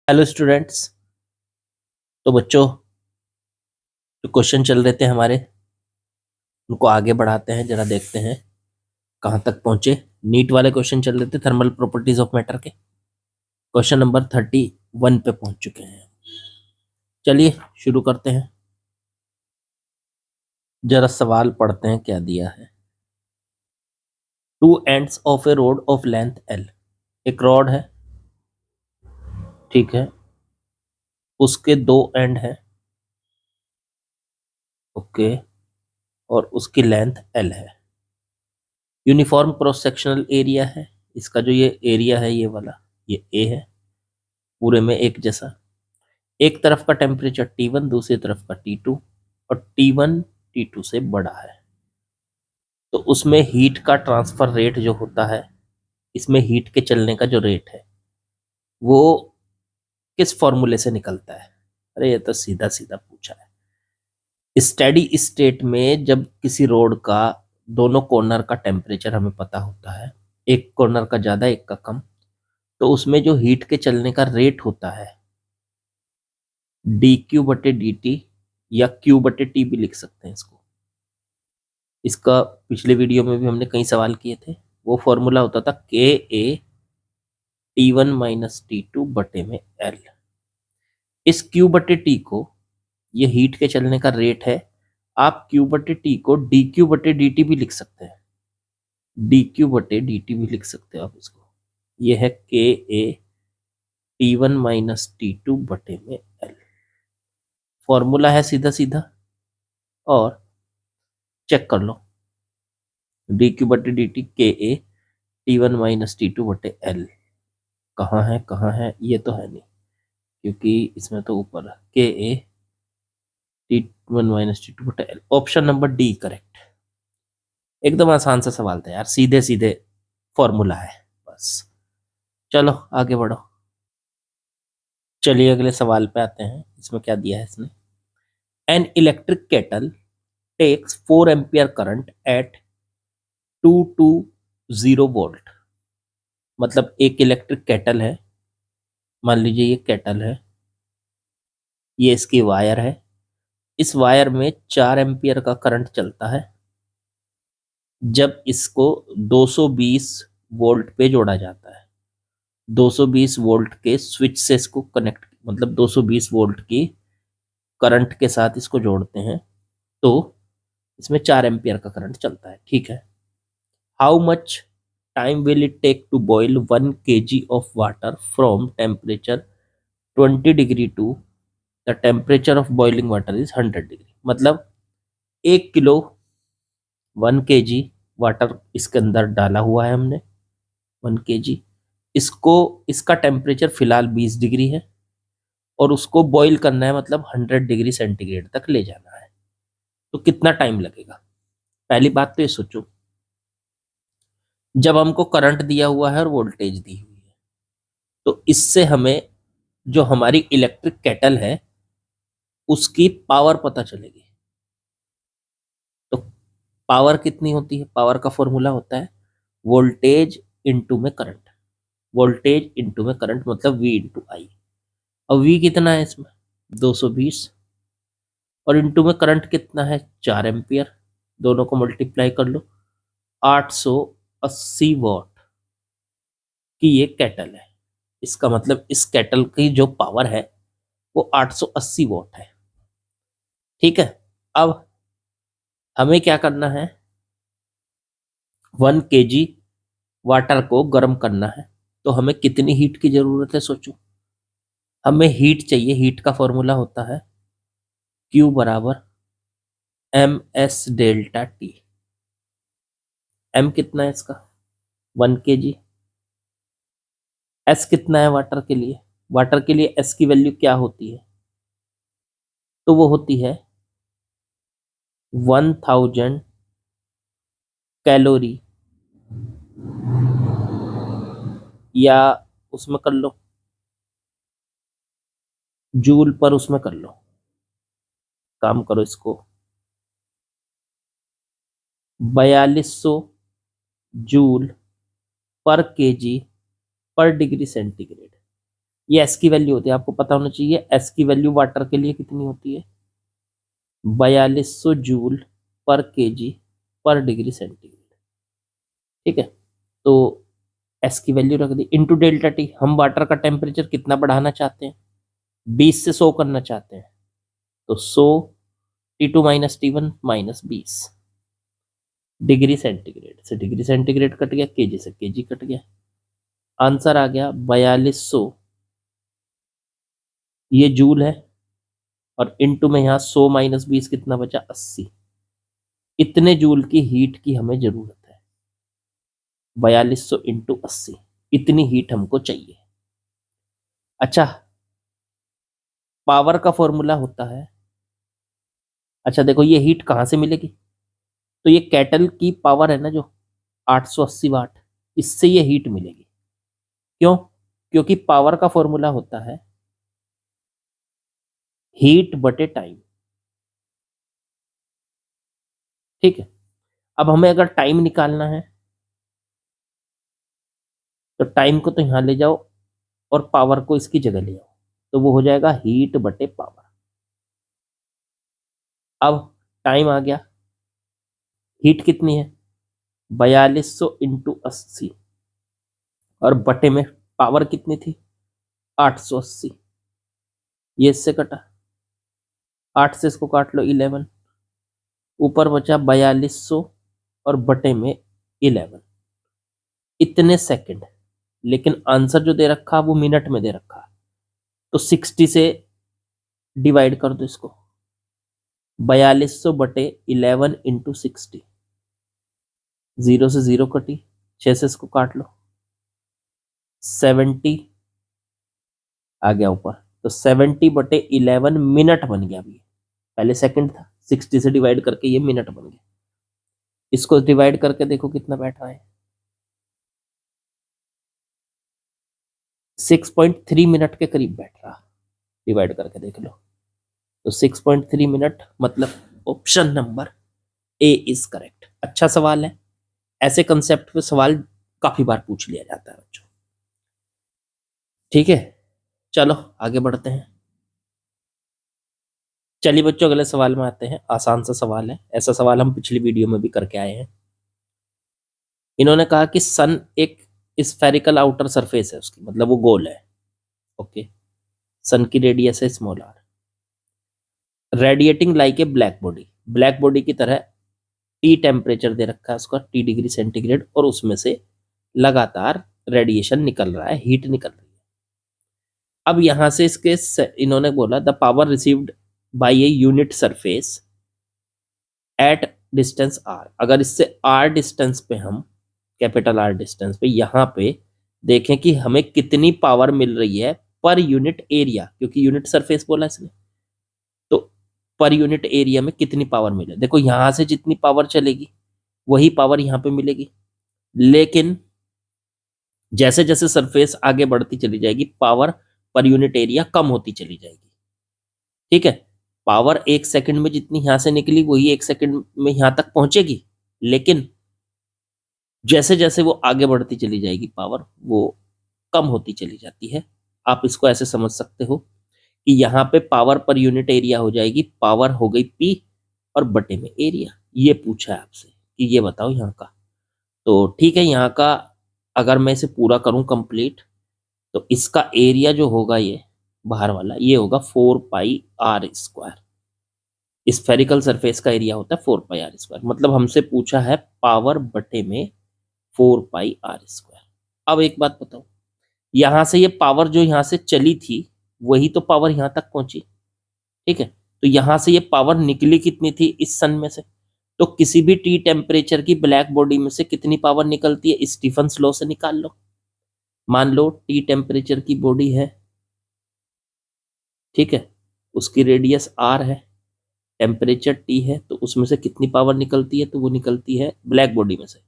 Hello students. तो बच्चों, जो क्वेश्चन चल रहे थे हमारे, उनको आगे बढ़ाते हैं, जरा देखते हैं कहाँ तक पहुंचे। नीट वाले क्वेश्चन चल रहे थे थर्मल प्रॉपर्टीज ऑफ मैटर के। क्वेश्चन नंबर 31 पे पहुंच चुके हैं। चलिए शुरू करते हैं। जरा सवाल पढ़ते हैं क्या दिया है। Two ends of A road of length L. एक रॉड है, ठीक है, उसके दो एंड है, ओके, और उसकी लेंथ एल है। यूनिफॉर्म क्रॉस सेक्शनल एरिया है। इसका जो ये एरिया है, ये वाला, ये ए है, पूरे में एक जैसा। एक तरफ का टेम्परेचर T1, दूसरी तरफ का T2, और T1 T2 से बड़ा है। तो उसमें हीट का ट्रांसफर रेट जो होता है, इसमें हीट के चलने का जो रेट है, वो किस फॉर्मूले से निकलता है? अरे ये तो सीधा सीधा पूछा है। स्टेडी स्टेट में जब किसी रोड का दोनों कॉर्नर का टेम्परेचर हमें पता होता है, एक कॉर्नर का ज्यादा एक का कम, तो उसमें जो हीट के चलने का रेट होता है, dQ/dt, या Q/T भी लिख सकते हैं इसको। इसका पिछले वीडियो में भी हमने कई सवाल किए थे। वो फॉर्मूला होता था KA T1 - T2 इस Q/T को, ये हीट के चलने का रेट है। आप Q/T को dQ/dt भी लिख सकते हैं, dQ/dt भी लिख सकते हो आप इसको। ये है KA T1 - T2 फॉर्मूला है सीधा सीधा, और चेक कर लो। dQ/dt KA T1 - T2 कहाँ है, ये तो है नहीं, क्योंकि इसमें तो ऊपर है। KA T1 - T2 option number D correct. एकदम आसान सा सवाल था यार, सीधे सीधे फॉर्मूला है बस। चलो आगे बढ़ो। चलिए अगले सवाल पे आते हैं। इसमें क्या दिया है इसने? An electric kettle takes 4 ampere current at 220 volt. मतलब एक इलेक्ट्रिक केटल है, मान लीजिए ये केटल है, ये इसकी वायर है। इस वायर में 4 एम्पियर का करंट चलता है जब इसको 220 वोल्ट पे जोड़ा जाता है। 220 वोल्ट के स्विच से इसको कनेक्ट, मतलब 220 वोल्ट की करंट के साथ इसको जोड़ते हैं, तो इसमें 4 एम्पियर का करंट चलता है, ठीक है। How much time will it take to boil 1 kg of water from temperature 20 degree to the temperature of boiling water is 100 degree. मतलब 1 किलो 1 kg वाटर इसके अंदर डाला हुआ है हमने, 1 kg। इसको, इसका टेम्परेचर फिलहाल 20 डिग्री है, और उसको बॉईल करना है, मतलब 100 डिग्री सेंटीग्रेड तक ले जाना है। तो कितना टाइम लगेगा? पहली बात तो ये सोचो, जब हमको करंट दिया हुआ है और वोल्टेज दी हुई है, तो इससे हमें जो हमारी इलेक्ट्रिक केटल है उसकी पावर पता चलेगी। तो पावर कितनी होती है? पावर का फॉर्मूला होता है वोल्टेज इंटू में करंट। वोल्टेज इंटू में करंट मतलब V इंटू आई। अब V कितना है इसमें? 220, और इंटू में करंट कितना है? 4 एम्पियर। दोनों को मल्टीप्लाई कर लो, 880 वॉट की ये केटल है। इसका मतलब इस केटल की जो पावर है वो 880 वॉट है, ठीक है। अब हमें क्या करना है? 1 kg वाटर को गर्म करना है, तो हमें कितनी हीट की जरूरत है सोचो। हमें हीट चाहिए, हीट का फॉर्मूला होता है Q = MS∆T। M कितना है इसका? 1 kg। S कितना है वाटर के लिए? वाटर के लिए S की वैल्यू क्या होती है? तो वो होती है 1000 कैलोरी, या उसमें कर लो जूल पर, उसमें कर लो, काम करो इसको, 4200 जूल पर kg पर डिग्री सेंटीग्रेड। ये एस की वैल्यू होती है, आपको पता होना चाहिए एस की वैल्यू वाटर के लिए कितनी होती है, 4200 जूल पर केजी पर डिग्री सेंटीग्रेड। ठीक है, तो एस की वैल्यू रख दी इंटू डेल्टा टी। हम वाटर का टेम्परेचर कितना बढ़ाना चाहते हैं, 20 से 100 करना चाहते हैं, तो 100 T2 - T1 -20 डिग्री सेंटीग्रेड से डिग्री सेंटीग्रेड कट गया, केजी से केजी कट गया, आंसर आ गया 4200। ये जूल है और इनटू में यहाँ 100 - 20 कितना बचा, 80। इतने जूल की हीट की हमें जरूरत है, 4200 इंटू 80, इतनी हीट हमको चाहिए। अच्छा, पावर का फॉर्मूला होता है, अच्छा देखो ये हीट कहाँ से मिलेगी, तो ये कैटल की पावर है ना जो 880 वाट, इससे ये हीट मिलेगी। क्यों, क्योंकि पावर का फॉर्मूला होता है हीट बटे टाइम। ठीक है, अब हमें अगर टाइम निकालना है तो टाइम को तो यहां ले जाओ और पावर को इसकी जगह ले आओ, तो वो हो जाएगा हीट बटे पावर। अब टाइम आ गया, हीट कितनी है 4200 इंटू 80 और बटे में पावर कितनी थी 880, ये इससे कटा, 8 से इसको काट लो 11, ऊपर बचा 4200 और बटे में 11, इतने सेकंड। लेकिन आंसर जो दे रखा वो मिनट में दे रखा, तो 60 से डिवाइड कर दो इसको, 4200 बटे 11 इंटू 60, 0 से 0 कटी, 6 से इसको काट लो, 70 आ गया ऊपर, तो 70 बटे 11 मिनट बन गया। अभी पहले सेकंड था, 60 से डिवाइड करके ये मिनट बन गया। इसको डिवाइड करके देखो कितना बैठ रहा है, 6.3 मिनट के करीब बैठ रहा, डिवाइड करके देख लो, तो 6.3 मिनट, मतलब option number A is correct. अच्छा सवाल है, ऐसे कंसेप्ट पे सवाल काफी बार पूछ लिया जाता है बच्चों। ठीक है, चलो आगे बढ़ते हैं। चलिए बच्चों अगले सवाल में आते हैं, आसान सा सवाल है, ऐसा सवाल हम पिछली वीडियो में भी करके आए हैं। इन्होंने कहा कि सन एक स्फेरिकल आउटर सरफेस है उसकी, मतलब वो गोल है। ओके, सन की रेडियस है small R, radiating like a black body, black body की तरह टी टेम्परेचर दे रखा है उसका, टी डिग्री सेंटीग्रेड, और उसमें से लगातार रेडिएशन निकल रहा है, हीट निकल रही है। अब यहां से इसके इन्होंने बोला the power received by a unit surface at distance R, अगर इससे आर डिस्टेंस पे हम, कैपिटल आर डिस्टेंस पे यहां पे देखें कि हमें कितनी पावर मिल रही है पर यूनिट एरिया, क्योंकि यूनिट सरफेस बोला इसने, तो पर यूनिट एरिया में कितनी पावर मिले। देखो यहां से जितनी पावर चलेगी वही पावर यहां पे मिलेगी, लेकिन जैसे जैसे सरफेस आगे बढ़ती चली जाएगी पावर पर यूनिट एरिया कम होती चली जाएगी। ठीक है, पावर एक सेकंड में जितनी यहां से निकली वही एक सेकंड में यहां तक पहुंचेगी, लेकिन जैसे जैसे वो आगे बढ़ती चली जाएगी पावर वो कम होती चली जाती है। आप इसको ऐसे समझ सकते हो कि यहाँ पे पावर पर यूनिट एरिया हो जाएगी, पावर हो गई पी और बटे में एरिया। ये पूछा है आपसे कि ये बताओ यहाँ का, तो ठीक है यहाँ का अगर मैं इसे पूरा करूं कंप्लीट, तो इसका एरिया जो होगा ये बाहर वाला ये होगा 4πr²। स्फेरिकल सरफेस का एरिया होता है 4πr², मतलब हमसे पूछा है पावर बटे में 4πr²। अब एक बात बताओ, यहां से ये पावर जो यहां से चली थी वही तो पावर यहां तक पहुंची। ठीक है, तो यहां से ये पावर निकली कितनी थी इस सन में से, तो किसी भी टी टेम्परेचर की ब्लैक बॉडी में से कितनी पावर निकलती है स्टीफन्स लॉ से निकाल लो। मान लो टी टेम्परेचर की बॉडी है, ठीक है, उसकी रेडियस आर है, टेम्परेचर टी है, तो उसमें से कितनी पावर निकलती है, तो वो निकलती है ब्लैक बॉडी में से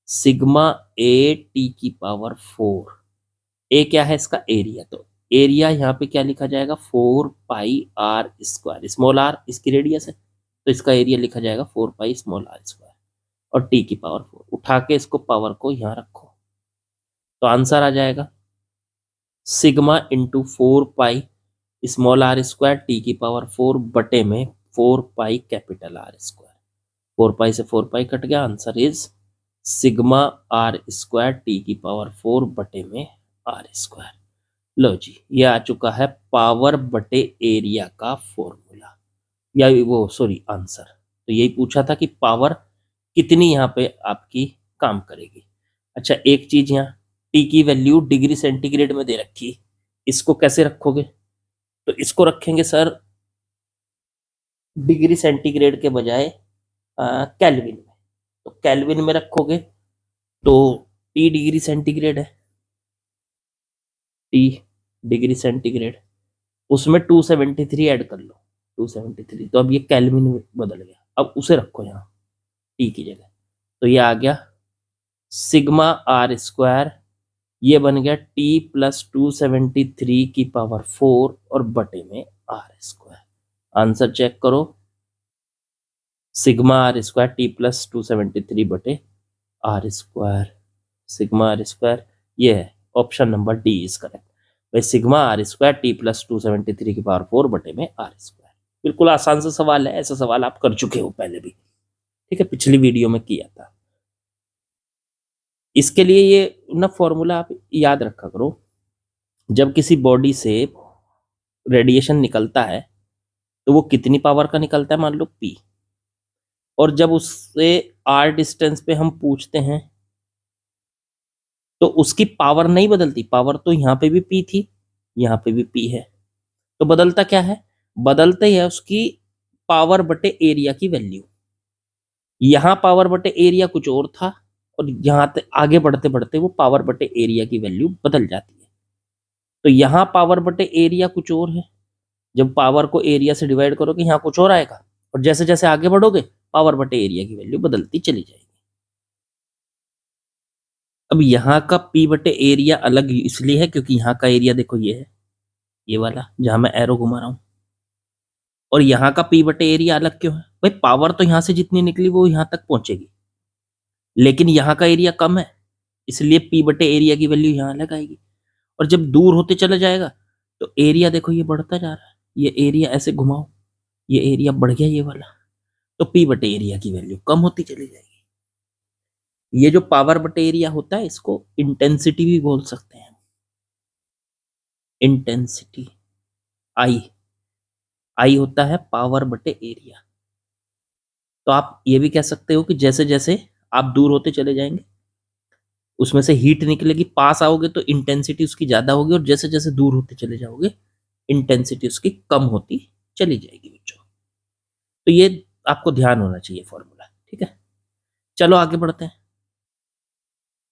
सिग्मा ए टी की पावर 4। ए क्या है इसका एरिया, तो एरिया यहाँ पे क्या लिखा जाएगा 4πr², स्मॉल आर इसकी रेडियस है तो इसका एरिया लिखा जाएगा 4πr², और टी की पावर 4। उठा के इसको पावर को यहाँ रखो तो आंसर आ जाएगा sigma into 4 pi small R square T की पावर 4 बटे में 4 pi capital R square. 4 pi से 4 पाई कट गया, answer is sigma R square T की पावर 4 बटे में आर स्क्वायर। लो जी, ये आ चुका है पावर बटे एरिया का फॉर्मूला, या वो सॉरी आंसर। तो यही पूछा था कि पावर कितनी यहाँ पे आपकी काम करेगी। अच्छा, एक चीज यहाँ टी की वैल्यू डिग्री सेंटीग्रेड में दे रखी, इसको कैसे रखोगे? तो इसको रखेंगे सर डिग्री सेंटीग्रेड के बजाय केल्विन में। तो केल्विन में रखोगे तो टी डिग्री सेंटीग्रेड है, टी डिग्री सेंटीग्रेड, उसमें 273 ऐड कर लो, 273, तो अब ये केल्विन में बदल गया। अब उसे रखो यहाँ टी की जगह, तो ये आ गया सिग्मा आर स्क्वायर, ये बन गया टी प्लस 273 की पावर 4 और बटे में आर स्क्वायर। आंसर चेक करो, sigma R square T plus 273 बटे R square, sigma R square, ये है option number D is correct. भाई sigma R square T plus 273 की पावर 4 बटे में आर स्क्वायर। बिल्कुल आसान सा सवाल है, ऐसा सवाल आप कर चुके हो पहले भी, ठीक है, पिछली वीडियो में किया था। इसके लिए ये ना फॉर्मूला आप याद रखा करो, जब किसी बॉडी से रेडिएशन निकलता है तो वो कितनी पावर का निकलता है, मान लो पी, और जब उससे आर डिस्टेंस पे हम पूछते हैं तो उसकी पावर नहीं बदलती, पावर तो यहाँ पे भी पी थी, यहाँ पे भी पी है, तो बदलता क्या है? बदलता ही है उसकी पावर बटे एरिया की वैल्यू। यहाँ पावर बटे एरिया कुछ और था, और यहाँ आगे बढ़ते बढ़ते वो पावर बटे एरिया की वैल्यू बदल जाती है। तो यहाँ पावर बटे एरिया कुछ और है, जब पावर को एरिया से डिवाइड करोगे यहाँ कुछ और आएगा, और जैसे जैसे आगे बढ़ोगे पावर बटे एरिया की वैल्यू बदलती चली जाएगी। अब यहाँ का पी बटे एरिया अलग इसलिए है क्योंकि यहाँ का एरिया देखो ये है, ये वाला जहां मैं एरो घुमा रहा हूं, और यहाँ का पी बटे एरिया अलग क्यों है? भाई पावर तो यहाँ से जितनी निकली वो यहाँ तक पहुंचेगी, लेकिन यहाँ का एरिया कम है, इसलिए पी बटे एरिया की वैल्यू यहाँ अलग आएगी। और जब दूर होते चला जाएगा तो एरिया देखो ये बढ़ता जा रहा है, ये एरिया ऐसे घुमाओ, ये एरिया बढ़ गया ये वाला, तो पी बटे एरिया की वैल्यू कम होती चली जाएगी। ये जो पावर बटे एरिया होता है इसको इंटेंसिटी भी बोल सकते हैं, इंटेंसिटी। आई, आई होता है पावर बटे एरिया। तो आप ये भी कह सकते हो कि जैसे जैसे आप दूर होते चले जाएंगे उसमें से हीट निकलेगी, पास आओगे तो इंटेंसिटी उसकी ज्यादा होगी, और जैसे जैसे दूर होते चले जाओगे इंटेंसिटी उसकी कम होती चली जाएगी बच्चों। तो ये आपको ध्यान होना चाहिए फॉर्मूला, ठीक है। चलो आगे बढ़ते हैं।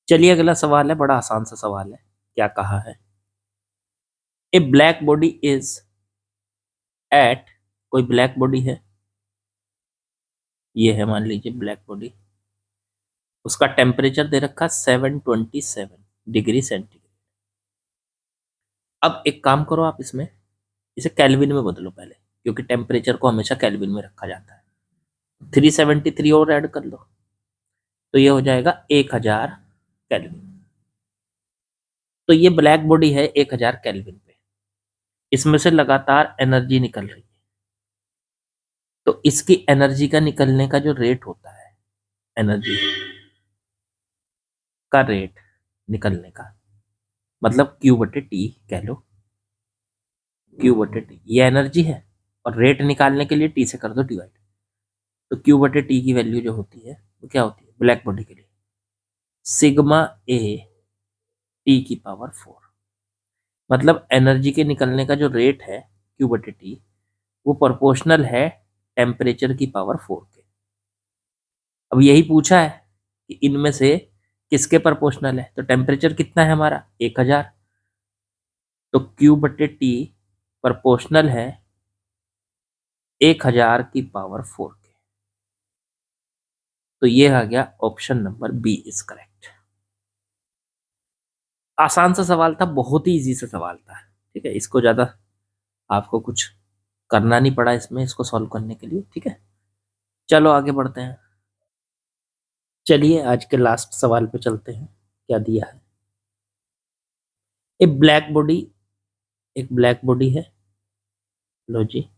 चलिए अगला सवाल है, बड़ा आसान सा सवाल है। क्या कहा है? ए ब्लैक बॉडी इज एट, कोई ब्लैक बॉडी है, ये है मान लीजिए ब्लैक बॉडी, उसका टेम्परेचर दे रखा 727 डिग्री सेंटीग्रेड। अब एक काम करो आप इसमें, इसे केल्विन में बदलो पहले, क्योंकि टेम्परेचर को हमेशा केल्विन में रखा जाता है। 373 और ऐड कर लो तो ये हो जाएगा 1000 केल्विन। तो ये ब्लैक बॉडी है 1000 केल्विन पे, इसमें से लगातार एनर्जी निकल रही है, तो इसकी एनर्जी का निकलने का जो रेट होता है, एनर्जी का रेट निकलने का मतलब क्यू बटे टी कह लो, क्यू बटे टी ये एनर्जी है, और रेट निकालने के लिए टी से कर दो डिवाइड, तो क्यू बटे टी की वैल्यू जो होती है वो क्या होती है ब्लैक बॉडी के लिए? सिग्मा ए टी की पावर 4। मतलब एनर्जी के निकलने का जो रेट है क्यू बटे टी, वो प्रोपोर्शनल है टेम्परेचर की पावर 4 के। अब यही पूछा है कि इनमें से किसके प्रोपोर्शनल है, तो टेम्परेचर कितना है हमारा 1000, तो क्यू बटे टी प्रोपोर्शनल है 1000 की पावर 4 के। तो ये आ गया option number B is correct. आसान सा सवाल था, बहुत ही इजी सा सवाल था, ठीक है, इसको ज्यादा आपको कुछ करना नहीं पड़ा इसमें, इसको सॉल्व करने के लिए, ठीक है। चलो आगे बढ़ते हैं। चलिए आज के लास्ट सवाल पे चलते हैं, क्या दिया है। एक ब्लैक बॉडी है, लो जी,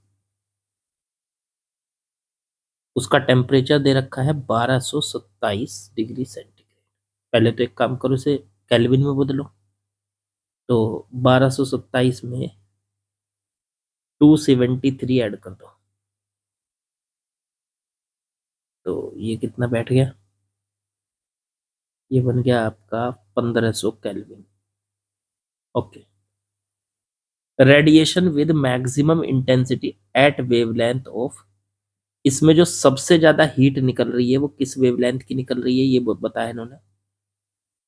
उसका टेम्परेचर दे रखा है 1227 डिग्री सेंटीग्रेड। पहले तो एक काम करो, इसे केल्विन में बदलो। तो 1227 में 273 ऐड कर दो, तो ये कितना बैठ गया, ये बन गया आपका 1500 kelvin. Okay. Radiation with maximum intensity at wavelength of, इसमें जो सबसे ज्यादा हीट निकल रही है वो किस वेवलेंथ की निकल रही है, ये बताया इन्होंने,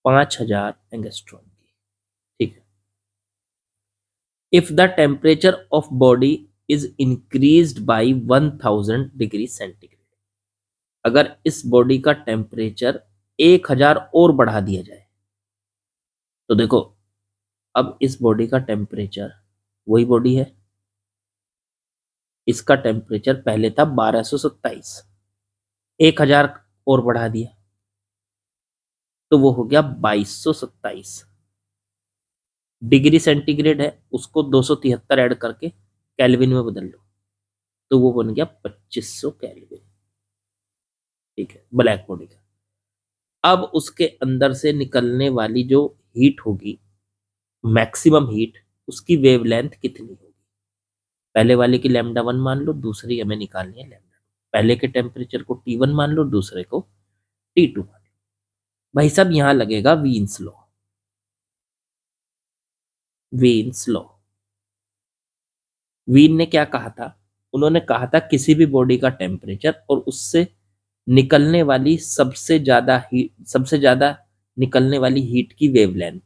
5000 एंगस्ट्रॉम की। ठीक है। If the temperature of body is increased by 1000 degree centigrade, अगर इस बॉडी का टेम्परेचर 1000 और बढ़ा दिया जाए, तो देखो अब इस बॉडी का टेम्परेचर, वही बॉडी है, इसका टेम्परेचर पहले था 1227, 1000 और बढ़ा दिया तो वो हो गया 2227 डिग्री सेंटीग्रेड है, उसको 273 ऐड करके केल्विन में बदल लो, तो वो बन गया 2500 केल्विन। ठीक है, ब्लैक बॉडी का। अब उसके अंदर से निकलने वाली जो हीट होगी, मैक्सिमम हीट, उसकी वेवलेंथ कितनी होगी, पहले वाले की λ1 मान लो, दूसरी हमें निकालनी है λ2। पहले के टेम्परेचर को T1 मान लो, दूसरे को T2 मान लो। भाई साहब यहां लगेगा Wien's law. Wien's law, Wien ने क्या कहा था, उन्होंने कहा था किसी भी बॉडी का टेम्परेचर और उससे निकलने वाली सबसे ज्यादा निकलने वाली हीट की वेवलेंथ,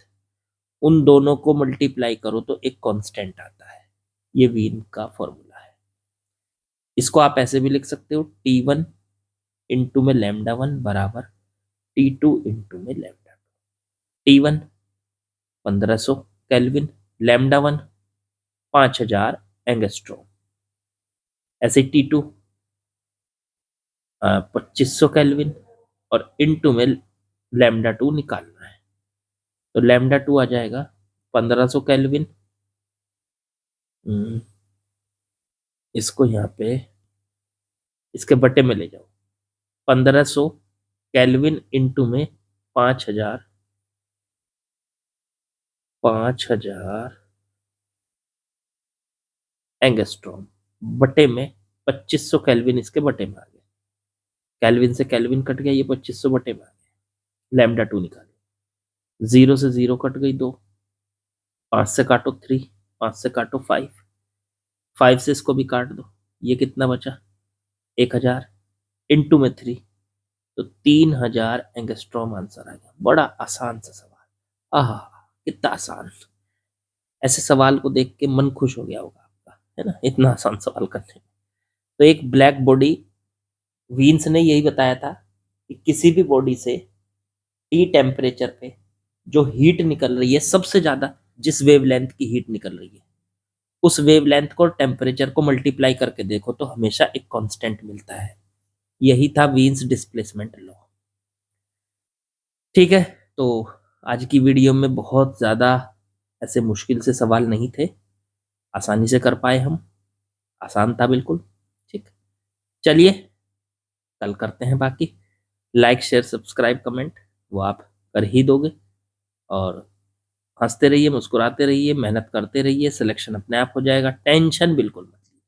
उन दोनों को मल्टीप्लाई करो तो एक कांस्टेंट आता है। ये वीन का फॉर्मूला है। इसको आप ऐसे भी लिख सकते हो, T1 इंटू में λ1 बराबर T2 इंटू में λ2। T1 1500 kelvin, λ1 5000 angstrom. ऐसे T2 2500 केल्विन और इंटू में λ2 निकालना है, तो λ2 आ जाएगा 1500 केल्विन। इसको यहाँ पे इसके बटे में ले जाओ, 1500 केल्विन इंटू में 5000 एंगस्ट्रॉम बटे में 2500 केल्विन, इसके बटे में आ गया, केल्विन से केल्विन कट गया, ये 2500 बटे में आ गया। λ2 निकालो, 0 से 0 कट गई 2, 5 से काटो 3, 5 से काटो 5, 5 से इसको भी काट दो, ये कितना बचा 1000 इंटू में 3, तो 3000 एंगस्ट्रॉम आंसर आ गया। बड़ा आसान सा सवाल, आहा कितना आसान। ऐसे सवाल को देख के मन खुश हो गया होगा आपका, है ना, इतना आसान सवाल करने में। तो एक ब्लैक बॉडी, वीन्स ने यही बताया था कि किसी भी बॉडी से टी टेम्परेचर पे जो हीट निकल रही है, सबसे ज्यादा जिस वेवलेंथ की हीट निकल रही है, उस वेवलेंथ को टेम्परेचर को मल्टीप्लाई करके देखो तो हमेशा एक कांस्टेंट मिलता है। यही था वीन्स डिस्प्लेसमेंट लॉ। ठीक है, तो आज की वीडियो में बहुत ज़्यादा ऐसे मुश्किल से सवाल नहीं थे, आसानी से कर पाए हम, आसान था बिल्कुल। ठीक, चलिए कल करते हैं बाकी। लाइक शेयर सब्सक्राइब कमेंट वो आप कर ही दोगे, और हंसते रहिए, मुस्कुराते रहिए, मेहनत करते रहिए, सिलेक्शन अपने आप हो जाएगा, टेंशन बिल्कुल मत लीजिए।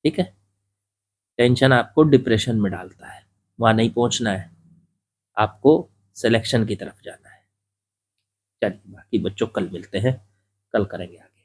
ठीक है, टेंशन आपको डिप्रेशन में डालता है, वहाँ नहीं पहुँचना है, आपको सिलेक्शन की तरफ जाना है। चलिए बाकी बच्चों कल मिलते हैं, कल करेंगे आगे।